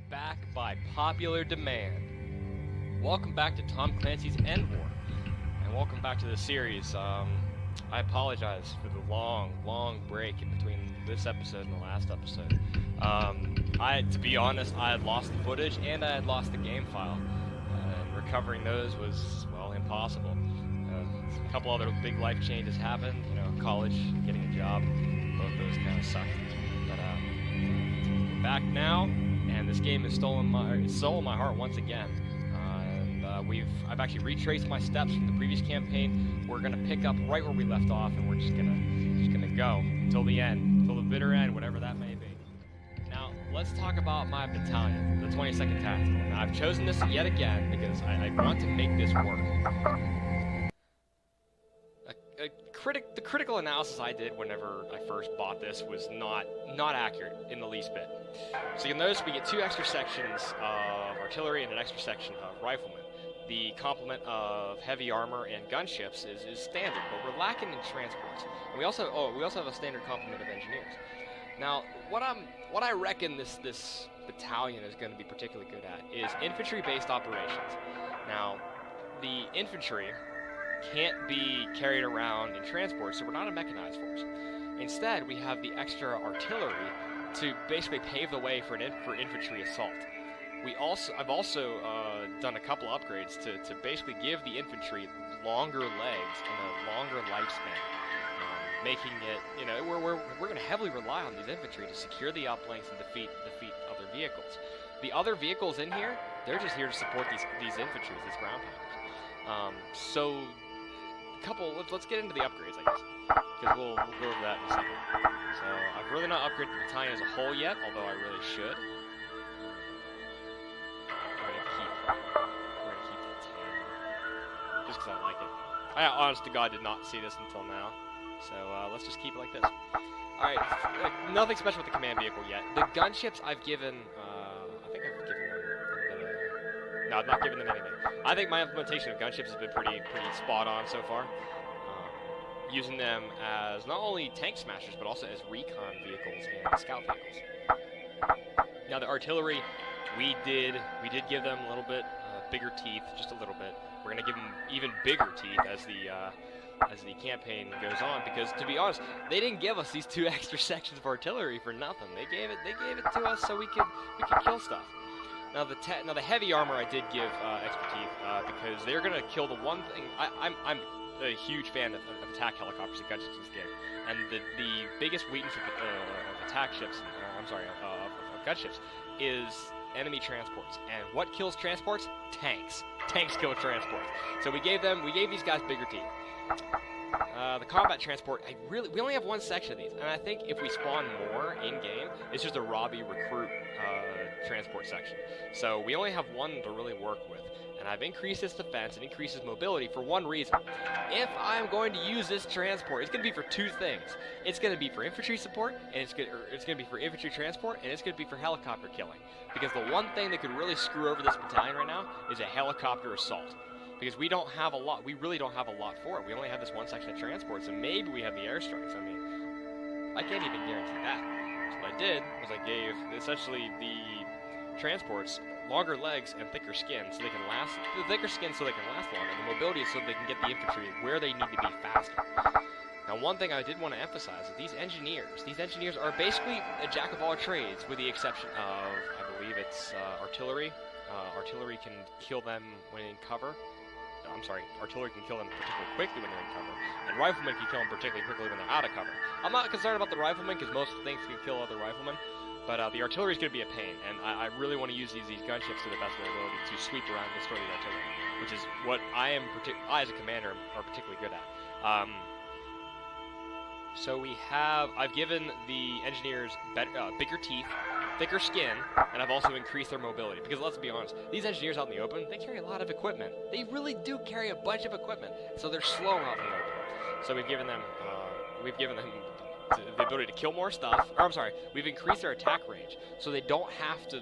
back by popular demand. Welcome back to Tom Clancy's EndWar, and welcome back to the series. I apologize for the long break in between this episode and the last episode. To be honest, I had lost the footage and I had lost the game file, and recovering those was, well, impossible. A couple other big life changes happened, college, getting a job, both those kind of sucked. But we're back now, and this game has stolen my heart once again. I've actually retraced my steps from the previous campaign. We're gonna pick up right where we left off, and we're just gonna go until the end, until the bitter end, whatever that may be. Now, let's talk about my battalion, the 22nd Tactical. Now, I've chosen this yet again because I want to make this work. The critical analysis I did whenever I first bought this was not accurate in the least bit. So you'll notice we get 2 extra sections of artillery and an extra section of riflemen. The complement of heavy armor and gunships is standard, but we're lacking in transports. And we also have a standard complement of engineers. Now, what I reckon this battalion is going to be particularly good at is infantry-based operations. Now, the infantry can't be carried around in transport, so we're not a mechanized force. Instead, we have the extra artillery to basically pave the way for infantry assault. I've also done a couple upgrades to basically give the infantry longer legs and a longer lifespan, making it, we're going to heavily rely on these infantry to secure the uplinks and defeat other vehicles. The other vehicles in here, they're just here to support these infantry, these ground pounders. Let's get into the upgrades, I guess, because we'll go over that in a second. So, I've really not upgraded the battalion as a whole yet, although I really should. We're gonna keep the 10, just because I like it. I, honest to God, did not see this until now, so let's just keep it like this. Alright, nothing special with the command vehicle yet. The gunships I've given, I think I've given them... No, I've not given them anything. I think my implementation of gunships has been pretty spot on so far. Using them as not only tank smashers, but also as recon vehicles and scout vehicles. Now the artillery, we did give them a little bit bigger teeth, just a little bit. We're gonna give them even bigger teeth as the campaign goes on, because to be honest, they didn't give us these 2 extra sections of artillery for nothing. They gave it to us so we could kill stuff. Now the heavy armor I did give extra teeth because they're gonna kill the one thing. I'm a huge fan of attack helicopters and gunships in this game, and the biggest weakness of attack ships, of gunships, is enemy transports. And what kills transports? Tanks. Tanks kill transports. So we gave these guys bigger teeth. The combat transport, we only have 1 section of these, and I think if we spawn more in-game, it's just a Robbie recruit transport section. So we only have 1 to really work with, and I've increased its defense and increased its mobility for one reason. If I'm going to use this transport, it's going to be for 2 things. It's going to be for infantry support, and it's going to be for infantry transport, and it's going to be for helicopter killing. Because the one thing that could really screw over this battalion right now is a helicopter assault. Because we really don't have a lot for it. We only have this 1 section of transports, and maybe we have the airstrikes. I mean, I can't even guarantee that. So what I did was I gave, essentially, the transports longer legs and thicker skin so they can last, longer, and the mobility is so they can get the infantry where they need to be faster. Now, one thing I did want to emphasize is these engineers are basically a jack of all trades, with the exception of, I believe it's artillery. Artillery can kill them when in cover. Artillery can kill them particularly quickly when they're in cover, and riflemen can kill them particularly quickly when they're out of cover. I'm not concerned about the riflemen because most things can kill other riflemen, but the artillery is going to be a pain, and I really want to use these gunships to the best of their ability to sweep around and destroy the artillery, which is what I as a commander are particularly good at. So I've given the engineers bigger teeth, thicker skin, and I've also increased their mobility. Because let's be honest, these engineers out in the open, they carry a lot of equipment. They really do carry a bunch of equipment, so they're slower out in the open. So we've given them the ability to kill more stuff. We've increased their attack range, so they don't have to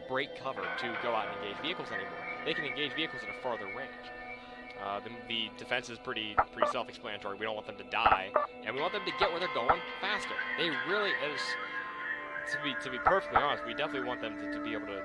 break cover to go out and engage vehicles anymore. They can engage vehicles at a farther range. The defense is pretty self-explanatory. We don't want them to die, and we want them to get where they're going faster. to be perfectly honest, we definitely want them to be able to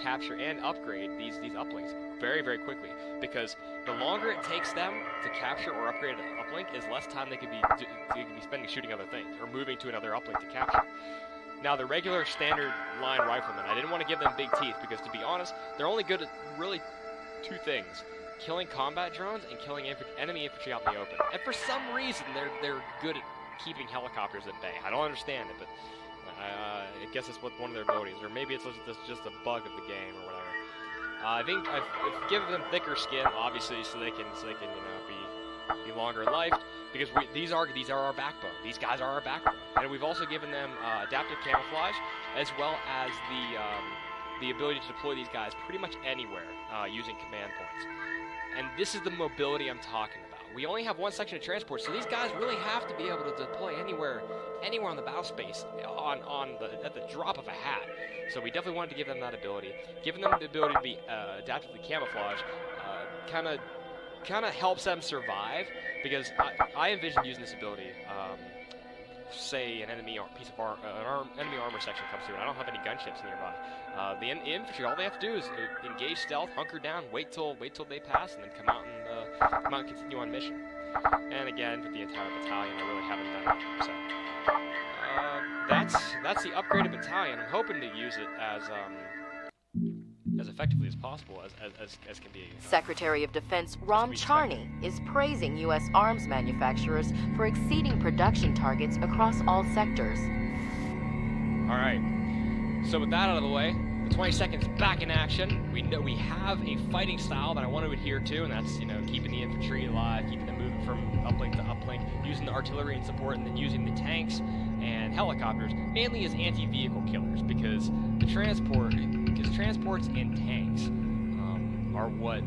capture and upgrade these uplinks very, very quickly, because the longer it takes them to capture or upgrade an uplink is less time they could be spending shooting other things or moving to another uplink to capture. Now, the regular standard line riflemen, I didn't want to give them big teeth because, to be honest, they're only good at really two things: killing combat drones and killing enemy infantry out in the open. And for some reason, they're good at keeping helicopters at bay. I don't understand it, but I guess it's one of their abilities, or maybe it's just a bug of the game or whatever. I think I've given them thicker skin, obviously, so they can be longer lived, because these are our backbone. These guys are our backbone, and we've also given them adaptive camouflage, as well as the ability to deploy these guys pretty much anywhere using command points. And this is the mobility I'm talking about. We only have one section of transport, so these guys really have to be able to deploy anywhere on the battle space at the drop of a hat. So we definitely wanted to give them that ability. Giving them the ability to be adaptively camouflaged kind of helps them survive, because I envision using this ability. Say an enemy enemy armor section comes through, and I don't have any gunships nearby. The infantry, all they have to do is engage stealth, hunker down, wait till they pass, and then come out and continue on mission. And again, for the entire battalion, I really haven't done it. So that's the upgraded battalion. I'm hoping to use it as effectively as possible as can be. Secretary of Defense Ram Charney is praising U.S. arms manufacturers for exceeding production targets across all sectors. All right. So with that out of the way, the 22nd's back in action. We know we have a fighting style that I want to adhere to, and that's keeping the infantry alive, keeping them moving from uplink to uplink, using the artillery and support, and then using the tanks and helicopters mainly as anti-vehicle killers, because transports and tanks are what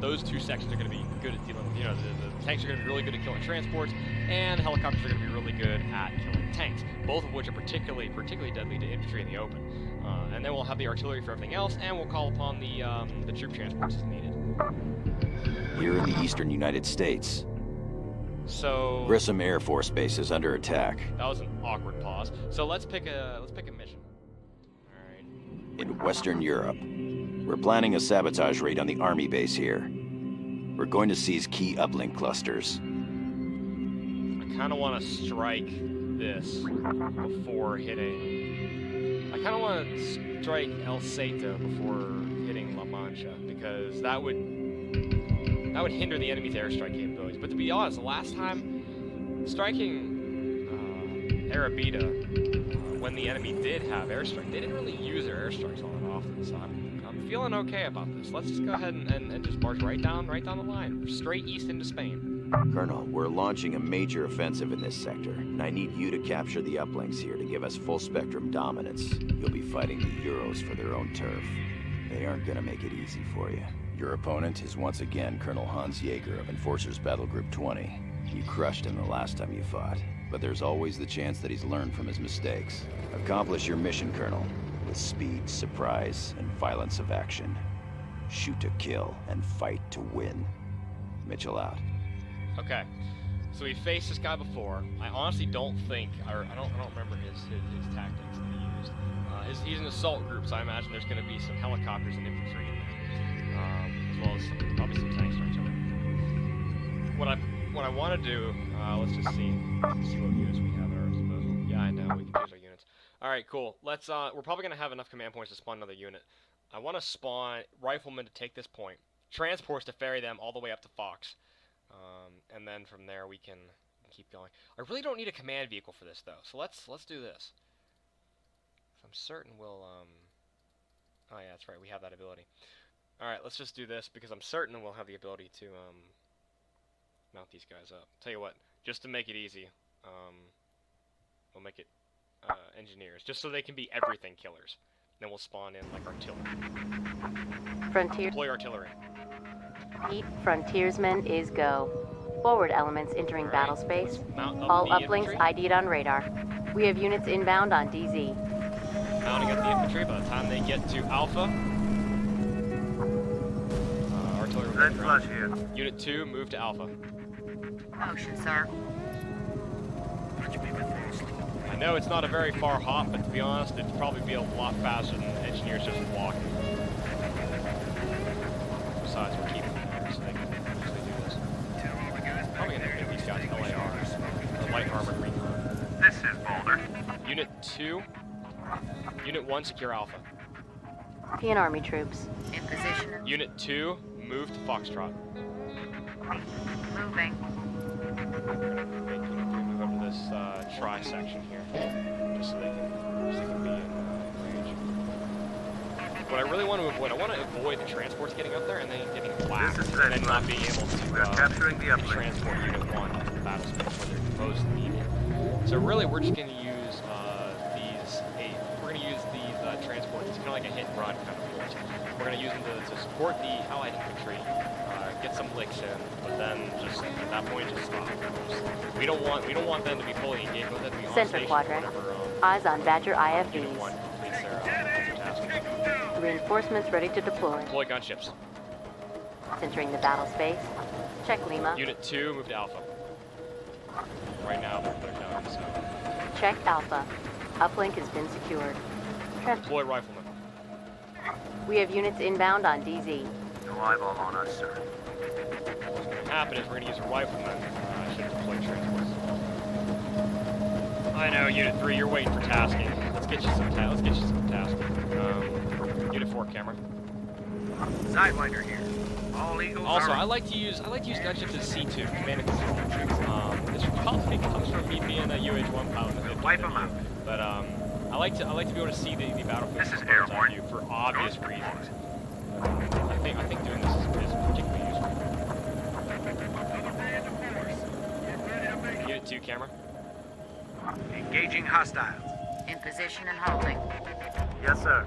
those two sections are going to be good at dealing with. The tanks are going to be really good at killing transports, and the helicopters are going to be really good at killing tanks, both of which are particularly deadly to infantry in the open. And then we'll have the artillery for everything else, and we'll call upon the troop transports as needed. Here in the eastern United States. So Grissom Air Force Base is under attack. That was an awkward pause. So let's pick a mission. All right. In Western Europe, we're planning a sabotage raid on the army base here. We're going to seize key uplink clusters. I kind of want to strike this before hitting. I kind of want to strike El Seto before hitting La Mancha, because that would hinder the enemy's airstrike capabilities. But to be honest, the last time striking Arabida, when the enemy did have airstrike, they didn't really use their airstrikes all that often. So I'm feeling okay about this. Let's just go ahead and just march right down the line, straight east into Spain. Colonel, we're launching a major offensive in this sector, and I need you to capture the uplinks here to give us full-spectrum dominance. You'll be fighting the Euros for their own turf. They aren't gonna make it easy for you. Your opponent is once again Colonel Hans Jaeger of Enforcers Battle Group 20. You crushed him the last time you fought, but there's always the chance that he's learned from his mistakes. Accomplish your mission, Colonel, with speed, surprise, and violence of action. Shoot to kill and fight to win. Mitchell out. Okay, so we faced this guy before. I honestly don't think, or I don't remember his tactics that he used. He's an assault group, so I imagine there's going to be some helicopters and infantry in there, as well as probably some tanks or each other. What I want to do, let's just see what units we have at our disposal. Yeah, I know we can use our units. All right, cool. Let's. We're probably going to have enough command points to spawn another unit. I want to spawn riflemen to take this point, transports to ferry them all the way up to Fox. And then from there we can keep going. I really don't need a command vehicle for this though, so let's do this. I'm certain we'll oh yeah, that's right, we have that ability. Alright, let's just do this because I'm certain we'll have the ability to mount these guys up. Tell you what, just to make it easy, we'll make it engineers, just so they can be everything killers. Then we'll spawn in like artillery. Frontier. Deploy artillery. Heat frontiersmen is go. Forward elements entering battle space. All uplinks ID'd on radar. We have units inbound on DZ. Mounting up the infantry by the time they get to Alpha. Artillery Red flash here. Unit 2, move to Alpha. Motion, sir. I I know it's not a very far hop, but to be honest, it'd probably be a lot faster than engineers just walking. Besides, we're keeping them so they can usually do this. Probably gonna make these guys LARs, the light armored recon. This is Boulder. Unit 2, Unit 1, secure Alpha. European Army troops. In position. Unit 2, move to Foxtrot. Moving. Make Unit 3 move over to this tri-section here, just so they can be in range. What I really want to avoid, I want to avoid the transports getting up there and then getting whacked, This is and then not being able We are to capturing the uplink. transport Unit 1 to the battle space where they're most needed. So really, we're just going to use we're going to use these transports. It's kind of like a hit and run kind of force. We're going to use them to support the Allied infantry, get some licks in, but then just at that point just stop. We don't want them to be fully engaged with it. Be on Center station quadrant. whenever, Eyes on Badger Unit 1 IFVs. completes their task. Reinforcements ready to deploy. Deploy gunships. Entering the battle space. Check Lima. Unit 2, move to Alpha. Right now, they're done. So. Check Alpha. Uplink has been secured. Deploy riflemen. We have units inbound on DZ. No eyeball on us, sir. What's going to happen is we're going to use riflemen. I should deploy transports. I know, Unit 3, you're waiting for tasking. Let's get you some tasking. Unit 4, camera. Sidewinder here. All Eagles Also, are... I like to use gunships as C2, command and control. This probably comes from me being a UH-1 pilot. Wipe 'em out. But I like to be able to see the battlefield This is from air bird's eye horn. view for obvious reasons. I think doing this is particularly useful. Unit 2 camera. Engaging hostiles. In position and holding. Yes, sir.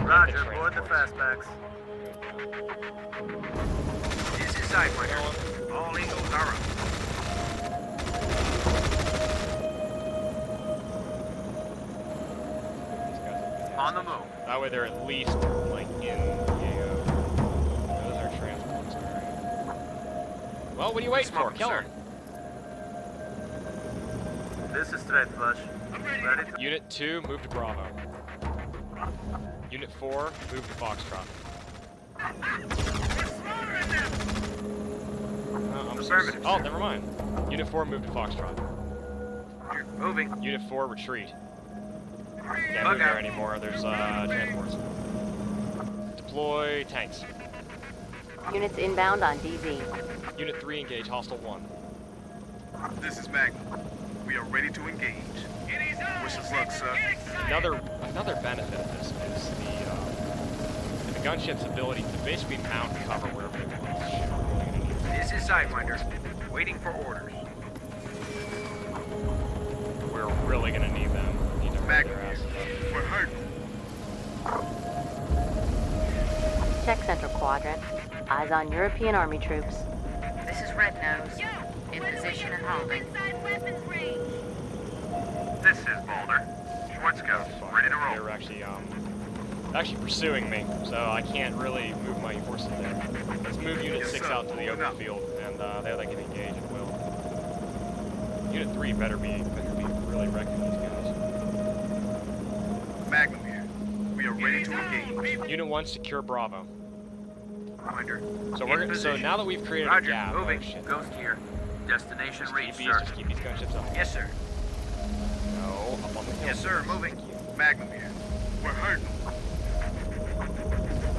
Roger, board the fastbacks. This is Sidewinder. All Eagles are up. On the move. That way they're at least like in the those are transports. Well, what are you waiting for? Kill him. This is Threat Flush. Ready to... Unit 2, move to Bravo. Unit 4, move to Foxtrot. Affirmative, Oh, sir. never mind. Unit 4, move to Foxtrot. Moving. Unit 4, retreat. Can't Bug move there out. anymore. There's transports. Deploy tanks. Units inbound on DZ. Unit 3, engage hostile 1. This is Magnum. We are ready to engage. Wish us luck, sir. Another benefit of this is the gunship's ability to basically mount cover wherever they want. This is Sidewinder. Waiting for orders. We're really gonna need them. Need to run their asses up. We're hurt. Check Central Quadrant. Eyes on European Army troops. This is Red Nose. In position and holding. This is Boulder. Schwartz Scouts, ready to roll. They're actually pursuing me, so I can't really move my forces there. Let's move Unit Yes, 6 sir. out to the open field, and there they can engage at will. Unit 3 better be really wrecking these guys. Magnum here. We are ready to engage. Unit 1, secure Bravo. Commander. So now that we've created Roger, a gap, moving. oh shit. Ghost here. Destination reached, sir. Just keep these gunships up. Yes, sir. No, up on the hill. Yes, sir. Moving. Magnum here. We're hurt.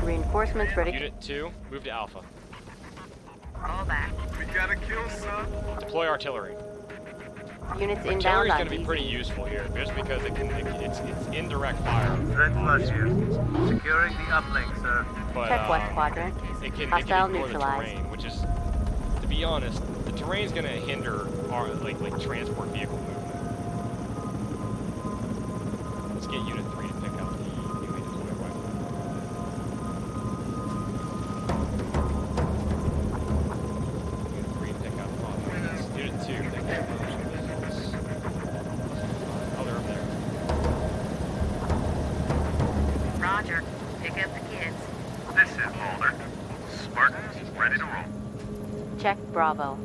Reinforcements ready. Unit 2, move to Alpha. Fall back. We gotta kill some. Deploy artillery. Units Artillery inbound is on going to be DZ. pretty useful here, just because it's indirect fire. Threat Flush here. Securing the uplink, sir. But Check West Quadrant. it can Hostile ignore the neutralized. terrain, which is, to be honest, the terrain is going to hinder our like transport vehicle movement. Let's get Unit 3 to pick up the newly deployed rifle. Unit 3 to pick up Unit 2 pick up motion vehicles. Oh, they're up there. Roger. Pick up the kids. This is Boulder. Spartans, ready to roll. Check Bravo.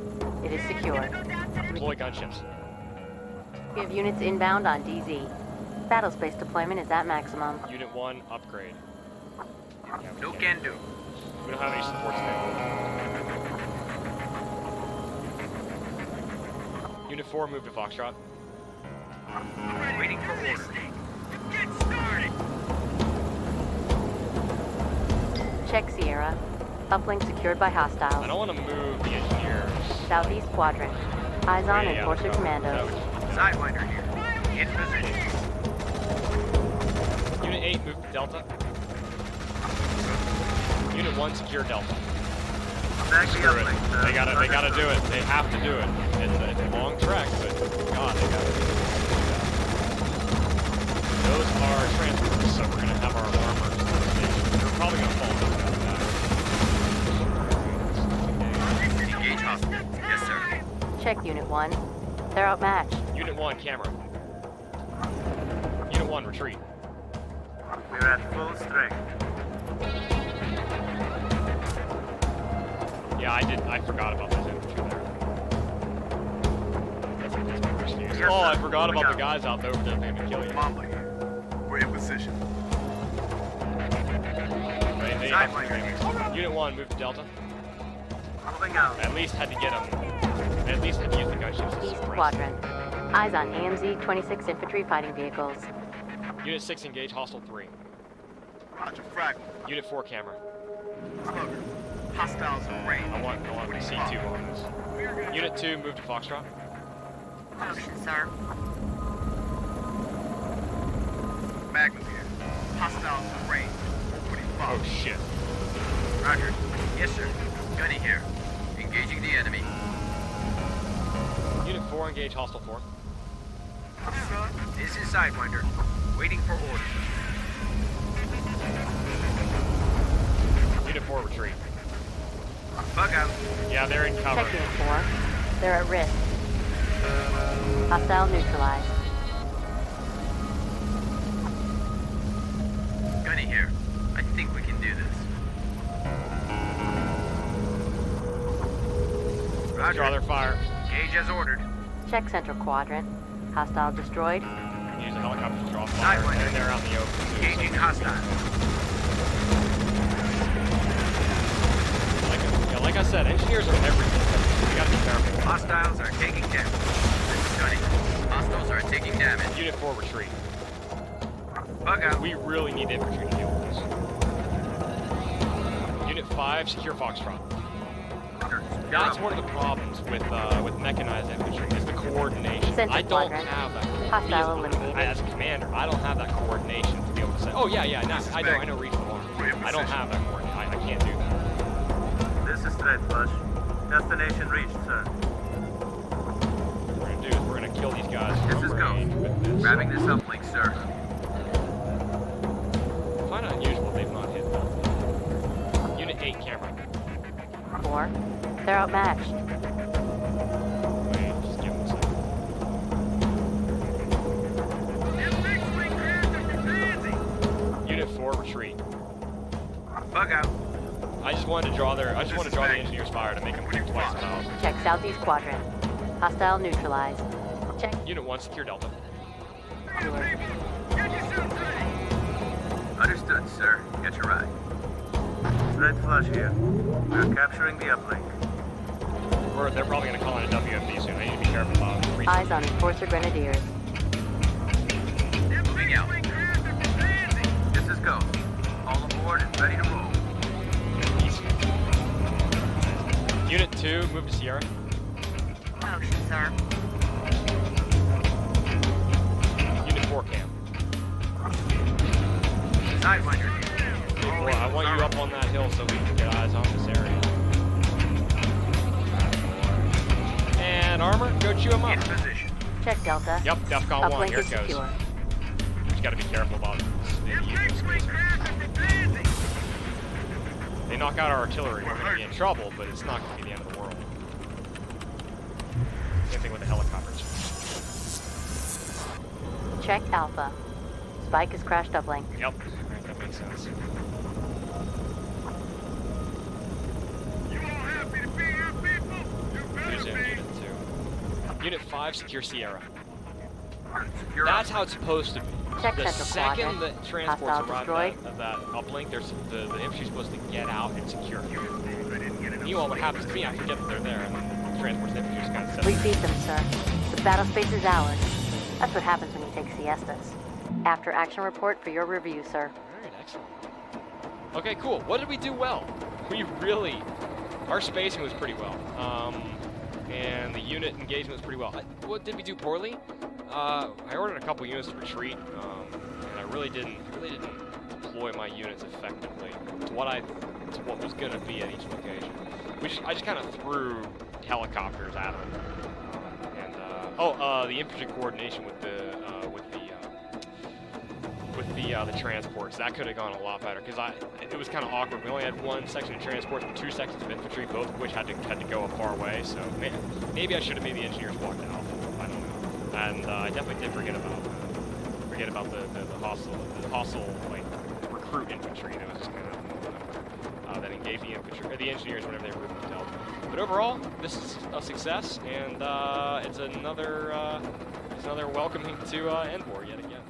It is secure. Deploy gunships. We have units inbound on DZ. Battlespace deployment is at maximum. Unit 1, upgrade. Yeah, No we can do. We don't have any supports there. Unit 4, move to Foxtrot. Waiting for orders. Get started! Check Sierra. Uplink secured by I hostiles. don't want to move the engineers. Southeast quadrant. Eyes on Yeah, Enforcer let's go. commandos. Sidewinder here. In position. Unit 8, move to Delta. Unit 1, secure Delta. Back Screw it. They gotta do it. They have to do it. It's a long trek, but God, they gotta do it. Those are transporters, so we're gonna have our armor. They're probably gonna fall down. Engage hostile. Yes, sir. Check Unit 1. They're outmatched. Unit 1, camera. Unit 1, retreat. We're at full strength. Yeah, I forgot about those infantry there. That's my first news. Yes, Oh, I sir. forgot about the Moving guys out there that are gonna kill you. Mamba here. We're in position. They Unit 1, move to Delta. Moving out. At least had to get them. At least had to use the gunships to East suppress. quadrant. Eyes on AMZ 26 infantry fighting vehicles. Unit 6, engage hostile 3. Roger, fraggle. Unit 4, camera. Slugger. Hostiles in range. I want C2 on this. Unit 2, move to Foxtrot. Motion, sir. Magnum here. Hostiles in range. Oh 45. shit. Roger. Yes, sir. Gunny here. Engaging the enemy. Unit 4, engage hostile 4. This is Sidewinder. Waiting for orders. Unit 4, retreat. Bug out. Yeah, they're in cover. Check Unit 4. They're at risk. Hostile neutralized. Gunny here. I think we can do this. Draw Roger. their fire. Engage as ordered. Check Central quadrant. Hostile destroyed. Use a helicopter to draw fire. Sidewinder. And they're out in the open. Engaging hostile. Like I said, engineers are everything. We gotta be careful. Hostiles are taking damage. This is Gunny. Hostiles are taking damage. Unit 4, retreat. Bug out. We really need infantry to deal with this. Unit 5, secure Foxtrot. That's one of the problems with mechanized infantry is the coordination. Central I don't quadrant. have that. Hostile eliminated. As a commander, I don't have that coordination to be able to say, oh yeah, no, I know regional arms. I don't have that coordination. I can't do that. This is Threat Flush. Destination reached, sir. What we're gonna do is we're gonna kill these guys This from is go. range with this. Grabbing this uplink, sir. Kind of unusual they've not hit that. Unit 8, camera. 4. They're outmatched. Wait, just give them a second. Unit 4, retreat. Bug out. I just wanted to draw the engineers' fire to make them think twice about. Check Southeast quadrant. Hostile neutralized. Check Unit 1, secure Delta. Stewart. Understood, sir. Get your ride. Threat Flush here. We're capturing the uplink. They're probably going to call in a WMD soon. I need to be careful about it. Eyes on Enforcer grenadiers. Moving out. This is go. All aboard and ready to roll. Easy. Unit 2, move to Sierra. Motion, sir. Unit 4, cam. Sidewinder. Boy, I want you up on that hill so we can get eyes on this area. And armor, go chew them up. In position. Check Delta. Yep, DEFCON 1, Uplink here is it goes. secure. Just gotta be careful about this. They knock out our artillery, we're gonna be in trouble, but it's not gonna be the end of the world. Same thing with the helicopters. Check Alpha. Spike has crashed uplink. Yep, alright, that makes sense. Resume Unit 2. Unit 5, secure Sierra. Secure That's how it's supposed to be. Check The central second quadrant. the transports Hostile arrive destroyed. at that uplink, the infantry's supposed to get out and secure it. I didn't get enough. Meanwhile, what happens to me, I forget that they're there, and then the transports and infantry just kind of set We beat them, sir. The battle space is ours. That's what happens when you take siestas. After action report for your review, sir. Alright, excellent. Okay, cool. What did we do well? Our spacing was pretty well. And the unit engagement was pretty well. What did we do poorly? I ordered a couple units to retreat, and I really didn't deploy my units effectively to what was going to be at each location. I just kind of threw helicopters at them. The infantry coordination with the transports, that could have gone a lot better because it was kind of awkward. We only had one section of transports and two sections of infantry, both of which had to go a far way. So maybe I should have made the engineers walk to Alpha. I don't know. And I definitely did forget about the hostile like recruit infantry. That was just kind of that engaged the engineers whenever they were moving to Delta. But overall, this is a success, and it's another welcoming to EndWar yet again.